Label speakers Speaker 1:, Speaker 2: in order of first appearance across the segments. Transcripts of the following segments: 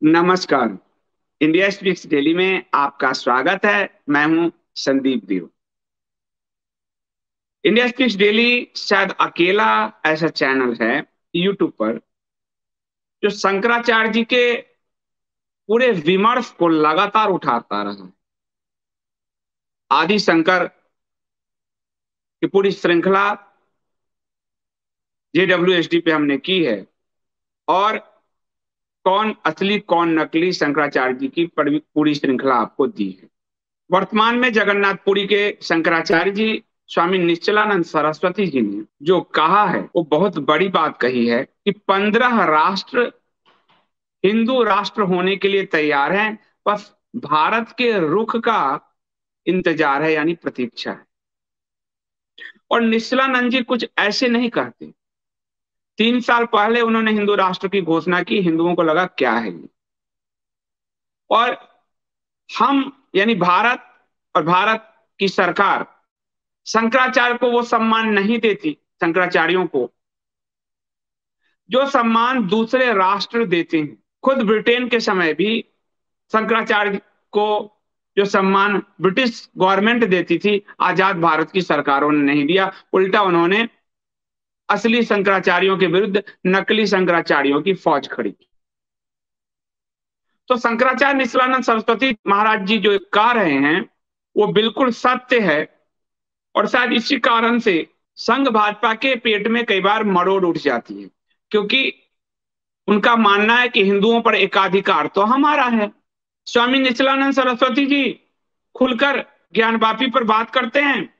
Speaker 1: नमस्कार। India speaks daily में आपका स्वागत है। मैं हूं Sandeep Dev. India speaks daily शायद अकेला ऐसा चैनल है यूट्यूब पर जो शंकराचार्य जी के पूरे विमर्श को लगातार उठाता रहा है। आदि शंकर की पूरी श्रृंखला JWSD पे हमने की है और कौन असली कौन नकली शंकराचार्य जी की पूरी श्रृंखला आपको दी है। वर्तमान में जगन्नाथपुरी के शंकराचार्य जी स्वामी निश्चलानंद सरस्वती जी ने जो कहा है वो बहुत बड़ी बात कही है कि 15 राष्ट्र हिंदू राष्ट्र होने के लिए तैयार हैं, बस भारत के रुख का इंतजार है, यानी प्रतीक्षा है। और निश्चलानंद जी कुछ ऐसे नहीं कहते। 3 साल पहले उन्होंने हिंदू राष्ट्र की घोषणा की, हिंदुओं को लगा क्या है ये। और हम यानी भारत और भारत की सरकार शंकराचार्य को वो सम्मान नहीं देती, शंकराचार्यों को जो सम्मान दूसरे राष्ट्र देते हैं। खुद ब्रिटेन के समय भी शंकराचार्य को जो सम्मान ब्रिटिश गवर्नमेंट देती थी, आजाद भारत की सरकारों ने नहीं दिया। उल्टा उन्होंने असली शंकराचार्यों के विरुद्ध नकली शंकराचार्यों की फौज खड़ी की। तो शंकराचार्य निश्चलानंद सरस्वती महाराज जी जो कह रहे हैं वो बिल्कुल सत्य है। और शायद इसी कारण से संघ भाजपा के पेट में कई बार मरोड़ उठ जाती है, क्योंकि उनका मानना है कि हिंदुओं पर एकाधिकार तो हमारा है। स्वामी निश्चलानंद सरस्वती जी खुलकर ज्ञानवापी पर बात करते हैं।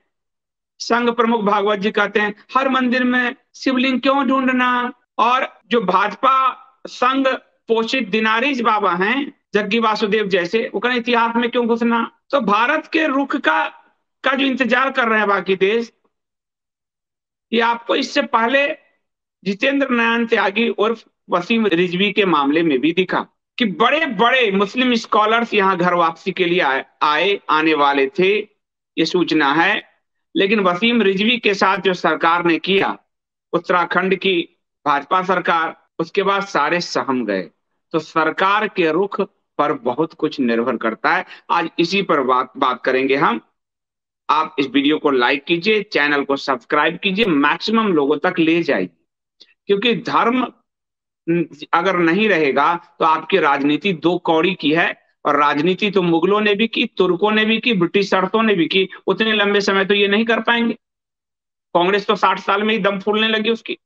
Speaker 1: संघ प्रमुख भागवत जी कहते हैं हर मंदिर में शिवलिंग क्यों ढूंढना। और जो भाजपा संघ पोषित दिनारीज बाबा हैं जग्गी वासुदेव जैसे, वो कहते इतिहास में क्यों घुसना। तो भारत के रुख का जो इंतजार कर रहे हैं बाकी देश, ये आपको इससे पहले जितेंद्र नयन त्यागी उर्फ वसीम रिजवी के मामले में भी दिखा कि बड़े बड़े मुस्लिम स्कॉलर्स यहाँ घर वापसी के लिए आने वाले थे, ये सूचना है। लेकिन वसीम रिजवी के साथ जो सरकार ने किया, उत्तराखंड की भाजपा सरकार, उसके बाद सारे सहम गए। तो सरकार के रुख पर बहुत कुछ निर्भर करता है। आज इसी पर बात करेंगे हम। आप इस वीडियो को लाइक कीजिए, चैनल को सब्सक्राइब कीजिए, मैक्सिमम लोगों तक ले जाइए, क्योंकि धर्म अगर नहीं रहेगा तो आपकी राजनीति दो कौड़ी की है। और राजनीति तो मुगलों ने भी की, तुर्कों ने भी की, ब्रिटिश शर्तों ने भी की। उतने लंबे समय तो ये नहीं कर पाएंगे। कांग्रेस तो 60 साल में ही दम फूलने लगी उसकी।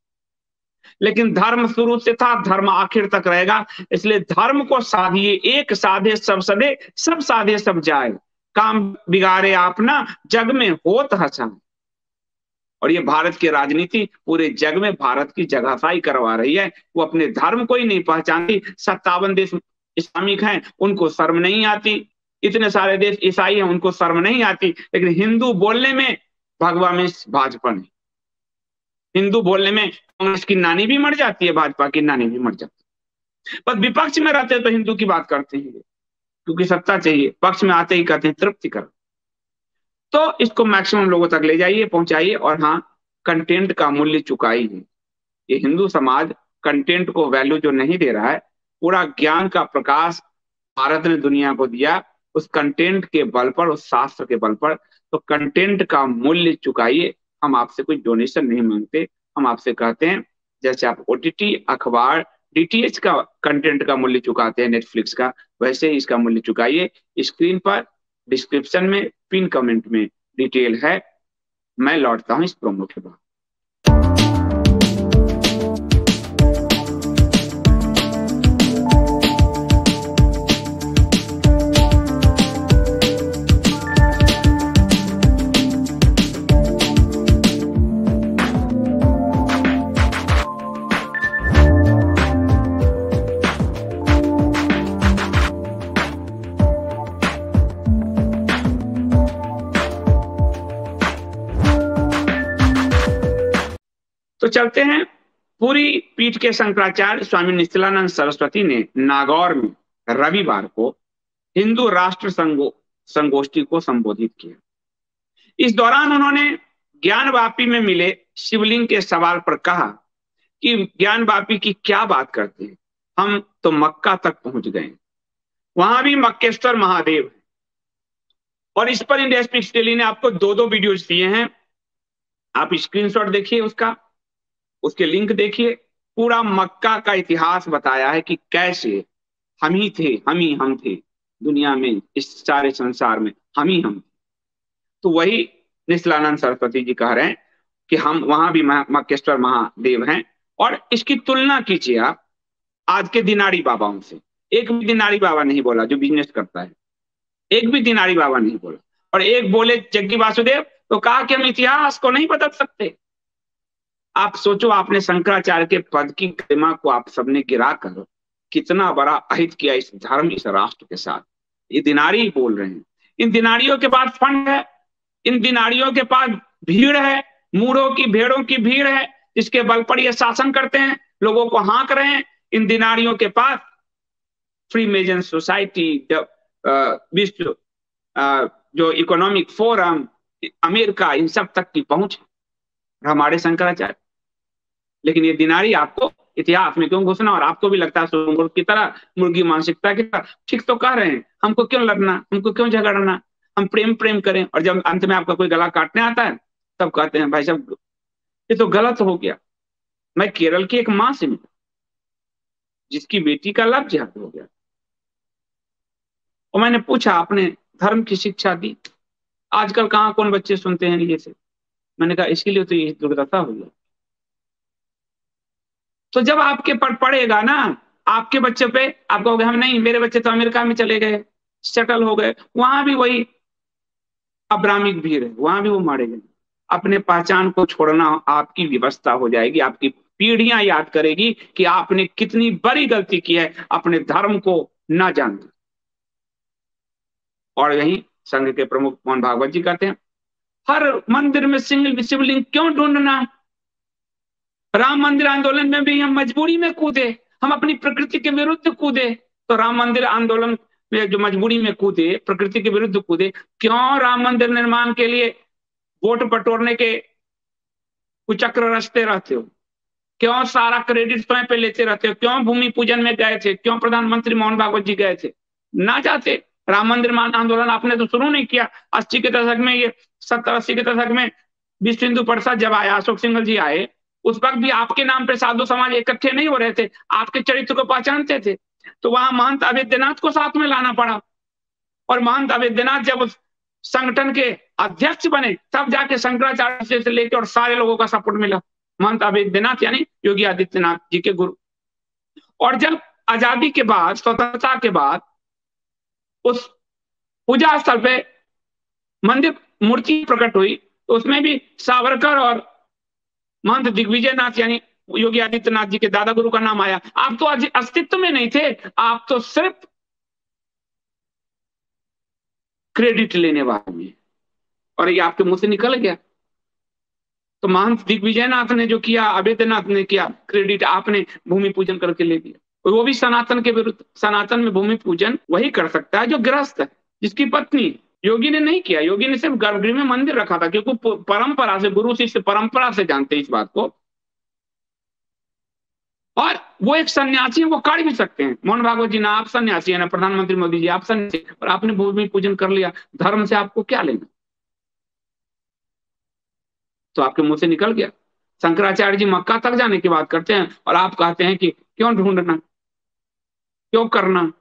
Speaker 1: लेकिन धर्म शुरू से था, धर्म आखिर तक रहेगा। इसलिए धर्म को साधिए, एक साधे सब सधे, सब साधे सब जाए। काम बिगाड़े आपना, जग में होत हसन। और ये भारत की राजनीति पूरे जग में भारत की जगहसाई करवा रही है। वो अपने धर्म को ही नहीं पहचानती। 57 देश इस्लामिक हैं, उनको शर्म नहीं आती। इतने सारे देश ईसाई हैं, उनको शर्म नहीं आती। लेकिन हिंदू बोलने में भगवा में भाजपा नहीं। हिंदू बोलने में कांग्रेस की नानी भी मर जाती है, भाजपा की नानी भी मर जाती है। पर विपक्ष में रहते तो हिंदू की बात करते हैं, क्योंकि सत्ता चाहिए। पक्ष में आते ही कहते हैं तृप्ति कर। तो इसको मैक्सिमम लोगों तक ले जाइए, पहुंचाइए। और हाँ, कंटेंट का मूल्य चुकाइए। ये हिंदू समाज कंटेंट को वैल्यू जो नहीं दे रहा है, पूरा ज्ञान का प्रकाश भारत ने दुनिया को दिया उस कंटेंट के बल पर, उस शास्त्र के बल पर। तो कंटेंट का मूल्य चुकाइए। हम आपसे कोई डोनेशन नहीं मांगते। हम आपसे कहते हैं जैसे आप OTT, अखबार, DTH का कंटेंट का मूल्य चुकाते हैं, नेटफ्लिक्स का, वैसे ही इसका मूल्य चुकाइए। स्क्रीन पर, डिस्क्रिप्शन में, पिन कमेंट में डिटेल है। मैं लौटता हूं इस प्रोमो के बाद। तो चलते हैं। पूरी पीठ के शंकराचार्य स्वामी निश्चलानंद सरस्वती ने नागौर में रविवार को हिंदू राष्ट्र संगोष्ठी को संबोधित किया। इस दौरान उन्होंने ज्ञानवापी में मिले शिवलिंग के सवाल पर कहा कि ज्ञानवापी की क्या बात करते हैं, हम तो मक्का तक पहुंच गए, वहां भी मक्केश्वर महादेव है। और इस पर इंडिया स्पीक्स डेली ने आपको 2-2 वीडियोज दिए हैं, आप स्क्रीनशॉट देखिए उसका, उसके लिंक देखिए। पूरा मक्का का इतिहास बताया है कि कैसे हम ही थे, हम थे दुनिया में, इस सारे संसार में हम थे। तो वही निश्चलानंद सरस्वती जी कह रहे हैं कि हम वहां भी मक्केश्वर महादेव हैं। और इसकी तुलना कीजिए आप आज के दिनाड़ी बाबाओं से। एक भी दिनाड़ी बाबा नहीं बोला जो बिजनेस करता है, एक भी दिनाड़ी बाबा नहीं बोला। और एक बोले जग्गी वासुदेव, तो कहा कि हम इतिहास को नहीं बदल सकते। आप सोचो, आपने शंकराचार्य के पद की गरिमा को आप सबने गिरा कर कितना बड़ा अहित किया इस धर्म, इस राष्ट्र के साथ। ये दिनाड़ी बोल रहे हैं। इन दिनाड़ियों के पास फंड है, इन दिनाड़ियों के पास भीड़ है, मूढ़ों की भेड़ों की भीड़ है, जिसके बल पर ये शासन करते हैं, लोगों को हाँक रहे हैं। इन दिनाड़ियों के पास फ्री मेजन सोसाइटी, विश्व जो इकोनॉमिक फोरम, अमेरिका, इन सब तक की पहुंच है हमारे शंकराचार्य। लेकिन ये दिनाड़ी आपको इतिहास में क्यों घुसना, और आपको भी लगता है सुरंग की तरह, मुर्गी मानसिकता की तरह। ठीक तो कह रहे हैं, हमको क्यों लड़ना, हमको क्यों झगड़ना, हम प्रेम प्रेम करें। और जब अंत में आपका कोई गला काटने आता है तब कहते हैं भाई साहब ये तो गलत हो गया। मैं केरल की एक माँ से मिला जिसकी बेटी का लव जिहाद हो गया, और मैंने पूछा आपने धर्म की शिक्षा दी? आजकल कहाँ कौन बच्चे सुनते हैं ये से। मैंने कहा इसीलिए तो ये दुर्दशा हुई है। तो जब आपके पर पड़ेगा ना, आपके बच्चे पे आप कहोगे हम नहीं, मेरे बच्चे तो अमेरिका में चले गए, सेटल हो गए, वहां भी वही अब्राहमिक भीड़ है, वहां भी वो मारे गए। अपने पहचान को छोड़ना आपकी व्यवस्था हो जाएगी, आपकी पीढ़ियां याद करेगी कि आपने कितनी बड़ी गलती की है अपने धर्म को न जानना। और यही संघ के प्रमुख मोहन भागवत जी कहते हैं, हर मंदिर में सिंगल शिवलिंग क्यों ढूंढना। राम मंदिर आंदोलन में भी हम मजबूरी में कूदे, हम अपनी प्रकृति के विरुद्ध कूदे। तो राम मंदिर आंदोलन में जो मजबूरी में कूदे, प्रकृति के विरुद्ध कूदे, क्यों राम मंदिर निर्माण के लिए वोट बटोरने के कुचक्र रचते रहते हो, क्यों सारा क्रेडिट स्वयं पे लेते रहते हो, क्यों भूमि पूजन में गए थे, क्यों प्रधानमंत्री मोहन भागवत जी गए थे, ना जाते। राम मंदिर आंदोलन आपने तो शुरू नहीं किया। 80 के दशक में, ये 70-80 के दशक में विश्व हिंदू परिषद जब आया, अशोक सिंघल जी आए, उस वक्त भी आपके नाम पे साधु समाज इकट्ठे नहीं हो रहे थे, आपके चरित्र को पहचानते थे। तो वहां महंत अवैधनाथ को साथ में लाना पड़ा, और महंत अवैधनाथ जब उस संगठन के अध्यक्ष बने तब जाके शंकराचार्य से लेकर और सारे लोगों का सपोर्ट मिला। महंत अवैधनाथ यानी योगी आदित्यनाथ जी के गुरु। और जब आजादी के बाद, स्वतंत्रता के बाद, उस पूजा स्थल पे मंदिर मूर्ति प्रकट हुई, तो उसमें भी सावरकर और महंत दिग्विजय नाथ यानी योगी आदित्यनाथ जी के दादा गुरु का नाम आया। आप तो अस्तित्व में नहीं थे, आप तो सिर्फ क्रेडिट लेने वाले हैं, और ये आपके मुंह से निकल गया। तो महंत दिग्विजयनाथ ने जो किया, अवैधनाथ ने किया, क्रेडिट आपने भूमि पूजन करके ले लिया। और वो भी सनातन के विरुद्ध। सनातन में भूमि पूजन वही कर सकता है जो गृहस्थ है, जिसकी पत्नी। योगी ने नहीं किया, योगी ने सिर्फ गर्भगृह में मंदिर रखा था, क्योंकि परंपरा से, गुरु शिष्य परंपरा से जानते इस बात को। और वो एक सन्यासी, वो कर भी सकते हैं। मोहन भागवत जी ना आप सन्यासी है, ना प्रधानमंत्री मोदी जी आप सन्यासी, और आपने भूमि पूजन कर लिया। धर्म से आपको क्या लेना? तो आपके मुंह से निकल गया। शंकराचार्य जी मक्का तक जाने की बात करते हैं, और आप कहते हैं कि क्यों ढूंढना, क्यों करना,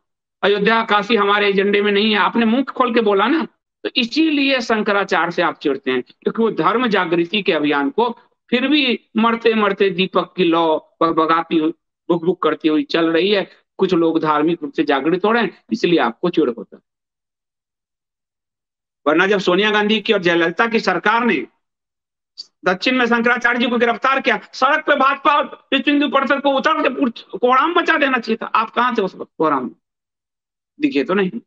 Speaker 1: अयोध्या काशी हमारे एजेंडे में नहीं है। आपने मुंह खोल के बोला ना। तो इसीलिए शंकराचार्य से आप चिढ़ते हैं, क्योंकि वो धर्म जागृति के अभियान को फिर भी मरते मरते दीपक की लौ बगबगाती हुई, बुक बुक करती हुई चल रही है। कुछ लोग धार्मिक रूप से जागृत हो रहे हैं, इसलिए आपको चिढ़ होता है। वरना जब सोनिया गांधी की और जयललिता की सरकार ने दक्षिण में शंकराचार्य जी को गिरफ्तार किया, सड़क पे भाजपा और विश्व हिंदू परिषद को उतर के कोहराम मचा देना चाहिए था। आप कहां थे उस वक्त? कोहराम में दिखे तो नहीं।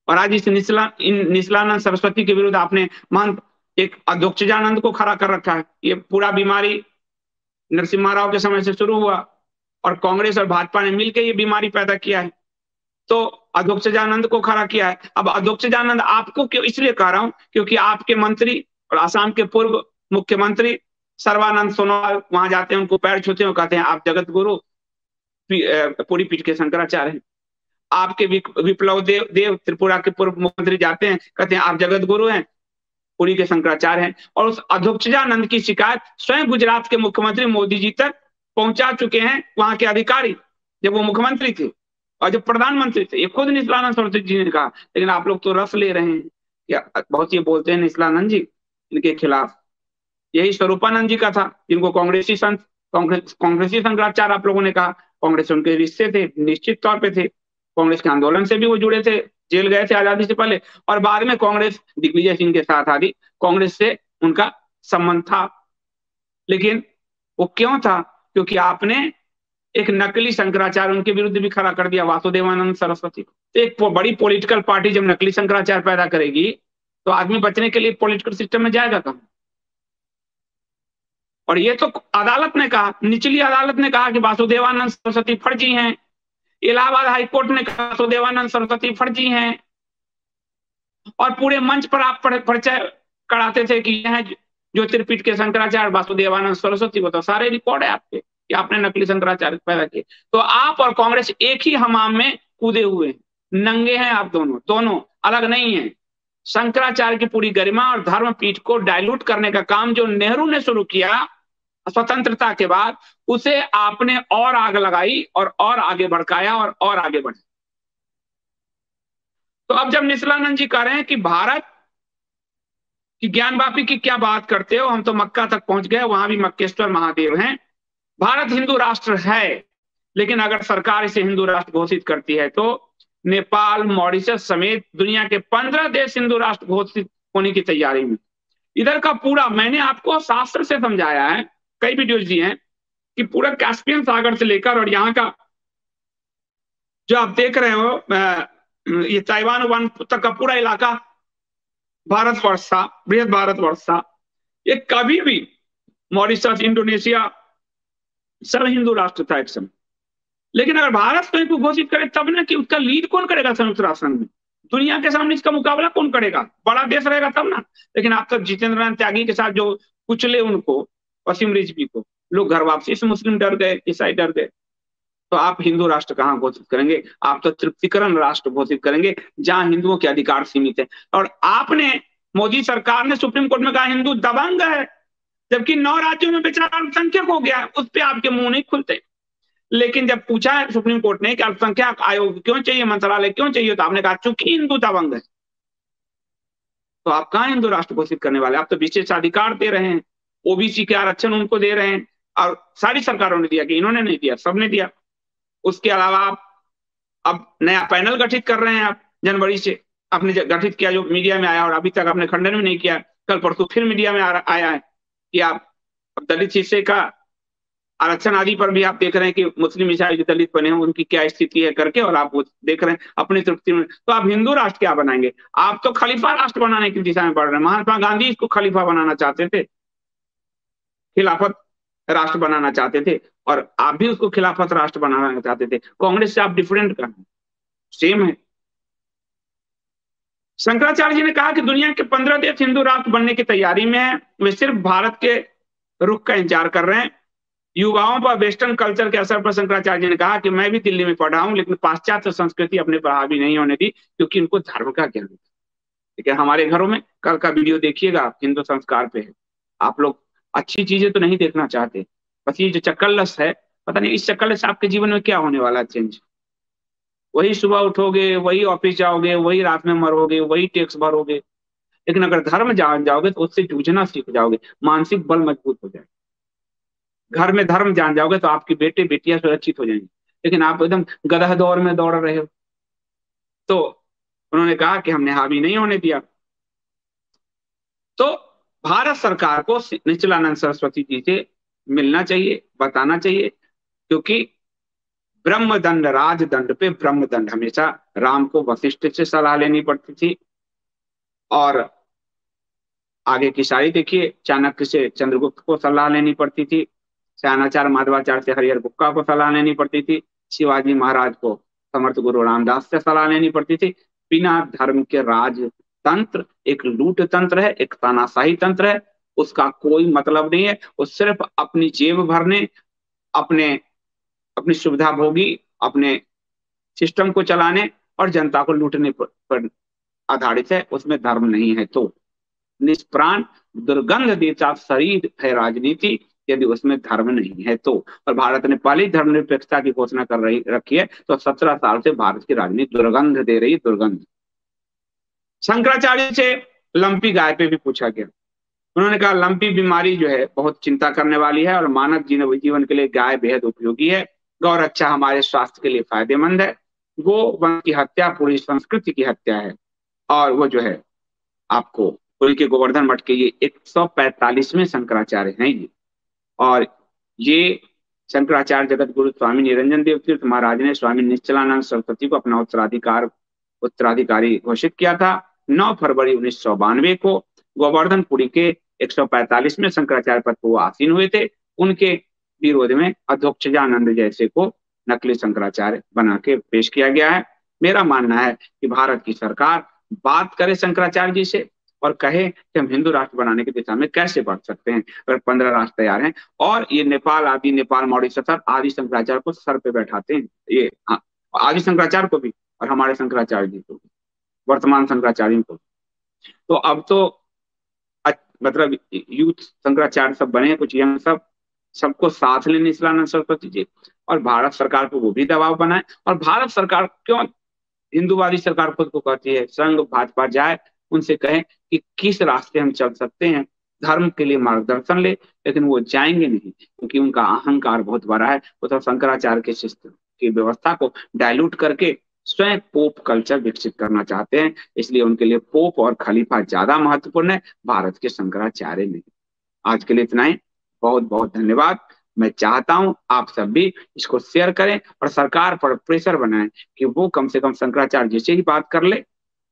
Speaker 1: और आज इस निचलानंद सरस्वती के विरुद्ध आपने महंत एक अधोक्षजानंद को खड़ा कर रखा है। ये पूरा बीमारी नरसिम्हा राव के समय से शुरू हुआ, और कांग्रेस और भाजपा ने मिलकर ये बीमारी पैदा किया है। तो अधोक्षजानंद को खड़ा किया है। अब अधोक्षजानंद आपको क्यों इसलिए कह रहा हूं, क्योंकि आपके मंत्री और आसाम के पूर्व मुख्यमंत्री सर्वानंद सोनोवाल वहां जाते हैं, उनको पैर छूते हैं, कहते हैं आप जगत गुरु, पूरी पीठ के शंकराचार्य हैं। आपके विप्लव देव त्रिपुरा के पूर्व मुख्यमंत्री जाते हैं, कहते हैं आप जगत गुरु हैं, पुरी के शंकराचार्य हैं। और उस अधोक्षजानंद की शिकायत स्वयं गुजरात के मुख्यमंत्री मोदी जी तक पहुंचा चुके हैं वहां के अधिकारी, जब वो मुख्यमंत्री थे और जब प्रधानमंत्री थे। ये खुद निशिलानंद सरस्वती जी ने कहा, लेकिन आप लोग तो रस ले रहे हैं। या बहुत ये बोलते हैं निशिलानंद जी इनके खिलाफ। यही स्वरूपानंद जी का था, जिनको कांग्रेसी संत कांग्रेसी शंकराचार्य आप लोगों ने कहा। कांग्रेस उनके रिश्ते थे, निश्चित तौर पे थे। कांग्रेस के आंदोलन से भी वो जुड़े थे, जेल गए थे आजादी से पहले, और बाद में कांग्रेस दिग्विजय सिंह के साथ आदि कांग्रेस से उनका संबंध था। लेकिन वो क्यों था? क्योंकि आपने एक नकली शंकराचार्य उनके विरुद्ध भी खड़ा कर दिया, वासुदेवानंद सरस्वती। तो एक बड़ी पॉलिटिकल पार्टी जब नकली शंकराचार्य पैदा करेगी तो आदमी बचने के लिए पॉलिटिकल सिस्टम में जाएगा कहाँ? और ये तो अदालत ने कहा, निचली अदालत ने कहा कि वासुदेवानंद सरस्वती फर्जी हैं। इलाहाबाद हाईकोर्ट ने कहा वासुदेवानंद सरस्वती फर्जी हैं। और पूरे मंच पर आप परिचय कराते थे कि यह ज्योतिर्पीठ के शंकराचार्य वासुदेवानंद सरस्वती। वो तो सारे रिकॉर्ड है आपके कि आपने नकली शंकराचार्य पैदा किए। तो आप और कांग्रेस एक ही हमाम में कूदे हुए हैं, नंगे हैं आप दोनों, दोनों अलग नहीं है। शंकराचार्य की पूरी गरिमा और धर्म पीठ को डायलूट करने का काम जो नेहरू ने शुरू किया स्वतंत्रता के बाद, उसे आपने और आग लगाई और आगे भड़काया और आगे बढ़े। तो अब जब निशिलानंद जी कह रहे हैं कि भारत की ज्ञानवापी की क्या बात करते हो, हम तो मक्का तक पहुंच गए, वहां भी मक्केश्वर महादेव हैं। भारत हिंदू राष्ट्र है, लेकिन अगर सरकार इसे हिंदू राष्ट्र घोषित करती है तो नेपाल, मॉरिशस समेत दुनिया के 15 देश हिंदू राष्ट्र घोषित होने की तैयारी में। इधर का पूरा मैंने आपको शास्त्र से समझाया है, कई वीडियोज दिए हैं कि पूरा कैस्पियन सागर से लेकर और यहाँ का जो आप देख रहे हो ये ताइवान वन तक का पूरा इलाका भारतवर्ष था, बृहद भारतवर्ष था। ये कभी भी मॉरिशस, इंडोनेशिया सब हिंदू राष्ट्र था एक समय। लेकिन अगर भारत स्वयं को घोषित करे तब ना, कि उसका लीड कौन करेगा संयुक्त राष्ट्र संघ में? दुनिया के सामने इसका मुकाबला कौन करेगा? बड़ा देश रहेगा तब ना। लेकिन आप तक जितेंद्र नाथ त्यागी के साथ जो कुचले उनको, वसीम रिजवी को, लोग घर वापसी से मुस्लिम डर गए, ईसाई डर गए। तो आप हिंदू राष्ट्र कहां घोषित करेंगे? आप तो तृप्तिकरण राष्ट्र घोषित करेंगे जहां हिंदुओं के अधिकार सीमित है। और आपने, मोदी सरकार ने सुप्रीम कोर्ट में कहा हिंदू दबंग है, जबकि 9 राज्यों में बेचारा अल्पसंख्यक हो गया, उस पर आपके मुंह नहीं खुलते। लेकिन जब पूछा है सुप्रीम कोर्ट ने कि अल्पसंख्यक आयोग क्यों चाहिए, मंत्रालय क्यों चाहिए, तो आपने कहा चूंकि हिंदू दबंग है। तो आप कहां हिंदू राष्ट्र घोषित करने वाले? आप तो विशेषाधिकार दे रहे हैं, ओबीसी के आरक्षण उनको दे रहे हैं, और सारी सरकारों ने दिया, कि इन्होंने नहीं दिया, सबने दिया। उसके अलावा आप अब नया पैनल गठित कर रहे हैं। आप जनवरी से आपने गठित किया, जो मीडिया में आया, और अभी तक आपने खंडन भी नहीं किया। कल परसों फिर मीडिया में आया है कि आप दलित हिस्से का आरक्षण आदि पर भी आप देख रहे हैं कि मुस्लिम ईसाई जो दलित बने हैं उनकी क्या स्थिति है करके, और आप वो देख रहे हैं अपनी तृप्ति में। तो आप हिंदू राष्ट्र क्या बनाएंगे? आप तो खलीफा राष्ट्र बनाने की दिशा में बढ़ रहे हैं। महात्मा गांधी इसको खलीफा बनाना चाहते थे, खिलाफत राष्ट्र बनाना चाहते थे, और आप भी उसको खिलाफत राष्ट्र बनाना चाहते थे। कांग्रेस से आप डिफरेंट कर, सेम है। शंकराचार्य जी ने कहा कि दुनिया के 15 देश हिंदू राष्ट्र बनने की तैयारी में है, वे सिर्फ भारत के रुख का इंतजार कर रहे हैं। युवाओं पर वेस्टर्न कल्चर के असर पर शंकराचार्य जी ने कहा कि मैं भी दिल्ली में पढ़ा हूं, लेकिन पाश्चात्य संस्कृति अपने पर हावी नहीं होने दी, क्योंकि उनको धर्म का ज्ञान था। ठीक है, हमारे घरों में कल का वीडियो देखिएगा, हिंदू संस्कार पे है। आप लोग अच्छी चीजें तो नहीं देखना चाहते, बस ये जो चक्करलस है, पता नहीं इस चक्करलस आपके जीवन में क्या होने वाला चेंज। वही सुबह उठोगे, वही ऑफिस जाओगे, वही रात में मरोगे, वही टैक्स भरोगे। लेकिन अगर धर्म जान जाओगे तो उससे जूझना सीख जाओगे, मानसिक बल मजबूत हो जाएगा। घर में धर्म जान जाओगे तो आपकी बेटे बेटियां सुरक्षित हो जाएंगी। लेकिन आप एकदम गदह दौर में दौड़ रहे हो। तो उन्होंने कहा कि हमने हावी नहीं होने दिया। तो भारत सरकार को निशिलानंद सरस्वती जी से मिलना चाहिए, बताना चाहिए, क्योंकि ब्रह्मदंड, राजदंड पे ब्रह्मदंड, हमेशा राम को वशिष्ठ से सलाह लेनी पड़ती थी, और आगे की सारी देखिए, चाणक्य से चंद्रगुप्त को सलाह लेनी पड़ती थी, श्यानाचार्य माधवाचार्य से हरिहर बुक्का को सलाह लेनी पड़ती थी, शिवाजी महाराज को समर्थ गुरु रामदास से सलाह लेनी पड़ती थी। बिना धर्म के राजतंत्र एक लूट तंत्र है, एक तानाशाही तंत्र है, उसका कोई मतलब नहीं है। वो सिर्फ अपनी जेब भरने, अपने अपनी सुविधा भोगी, अपने सिस्टम को चलाने और जनता को लूटने पर आधारित है। उसमें धर्म नहीं है। तो निष्प्राण दुर्गंध देता शरीर है राजनीति, यदि उसमें धर्म नहीं है तो। और भारत ने पहले ही धर्मनिरपेक्षता की घोषणा कर रही रखी है, तो 17 साल से भारत की राजनीति दुर्गंध दे रही है, दुर्गंध। शंकराचार्य से लंपी गाय पे भी पूछा गया। उन्होंने कहा लंपी बीमारी जो है बहुत चिंता करने वाली है और मानव जीवन के लिए गाय बेहद उपयोगी है। गौ रक्षा हमारे स्वास्थ्य के लिए फायदेमंद है। गो वंश की हत्या पूरी संस्कृति की हत्या है। और वो जो है आपको उनके गोवर्धन मठ के ये 145वें शंकराचार्य हैं ये। और ये शंकराचार्य जगत गुरु स्वामी निरंजन देव तीर्थ महाराज ने स्वामी निश्चलानंद सरस्वती को अपना उत्तराधिकारी घोषित किया था 9 फरवरी 1992 को। गोवर्धनपुरी के 145वें शंकराचार्य पद पर वो आसीन हुए थे। उनके विरोध में अधोक्षजानंद जैसे को नकली शंकराचार्य बना के पेश किया गया है। मेरा मानना है कि भारत की सरकार बात करे शंकराचार्य जी से और कहे कि हम हिंदू राष्ट्र बनाने की दिशा में कैसे बढ़ सकते हैं। अगर 15 राष्ट्र तैयार हैं और ये नेपाल मॉरिशस आदि शंकराचार्य को सर पे बैठाते हैं, ये आदि शंकराचार्य को भी और हमारे शंकराचार्य जी को भी, वर्तमान शंकराचार्य को। तो अब तो मतलब यूथ शंकराचार्य सब बने, कुछ यंग सब, सबको साथ लेने निश्चलानंद सरस्वती जी और भारत सरकार को वो भी दबाव बनाए। और भारत सरकार क्यों हिंदूवादी सरकार खुद को कहती है, संघ भाजपा जाए उनसे कहें कि किस रास्ते हम चल सकते हैं, धर्म के लिए मार्गदर्शन ले। लेकिन वो जाएंगे नहीं क्योंकि उनका अहंकार बहुत बड़ा है। वो तो शंकराचार्य के शिष्य की व्यवस्था को डायलूट करके स्वयं पोप कल्चर विकसित करना चाहते हैं। इसलिए उनके लिए पोप और खलीफा ज्यादा महत्वपूर्ण है, भारत के शंकराचार्य नहीं। आज के लिए इतना ही। बहुत बहुत धन्यवाद। मैं चाहता हूं आप सब भी इसको शेयर करें और सरकार पर प्रेशर बनाएं कि वो कम से कम शंकराचार्य जी से ही बात कर ले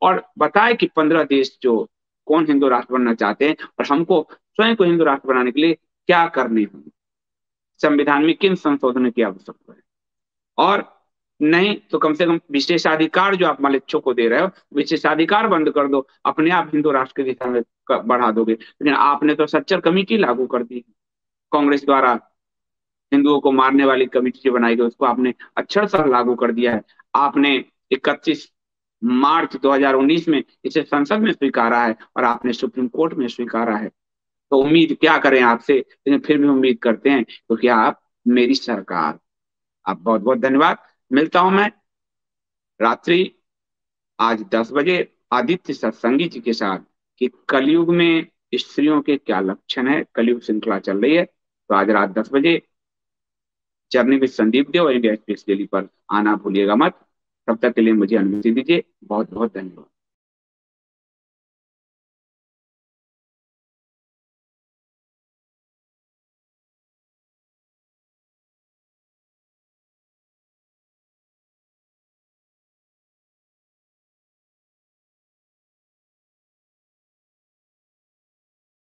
Speaker 1: और बताए कि 15 देश जो कौन हिंदू राष्ट्र बनना चाहते हैं और हमको स्वयं को हिंदू राष्ट्र बनाने के लिए क्या करने होंगे, संविधान में किन संशोधनों की आवश्यकता है। और नहीं तो कम से कम विशेषाधिकार जो आप मलेच्छों को दे रहे हो, विशेषाधिकार बंद कर दो, अपने आप हिंदू राष्ट्र की दिशा में बढ़ा दोगे। लेकिन आपने तो सच्चर कमेटी लागू कर दी कांग्रेस द्वारा, हिंदुओं को मारने वाली कमेटी जो बनाई गई उसको आपने अक्षरशः लागू कर दिया है। आपने 31 मार्च 2019 में इसे संसद में स्वीकारा है और आपने सुप्रीम कोर्ट में स्वीकारा है। तो उम्मीद क्या करें आपसे, लेकिन फिर भी उम्मीद करते हैं क्योंकि आप मेरी सरकार। आप बहुत बहुत धन्यवाद। मिलता हूं मैं रात्रि आज 10 बजे आदित्य सत्संगी जी के साथ कि कलयुग में स्त्रियों के क्या लक्षण है। कलयुग श्रृंखला चल रही है, तो आज रात 10 बजे journey with Sandeep Dev India space daily पर आना भूलिएगा मत। तब तक के लिए मुझे अनुमति दीजिए। बहुत बहुत धन्यवाद।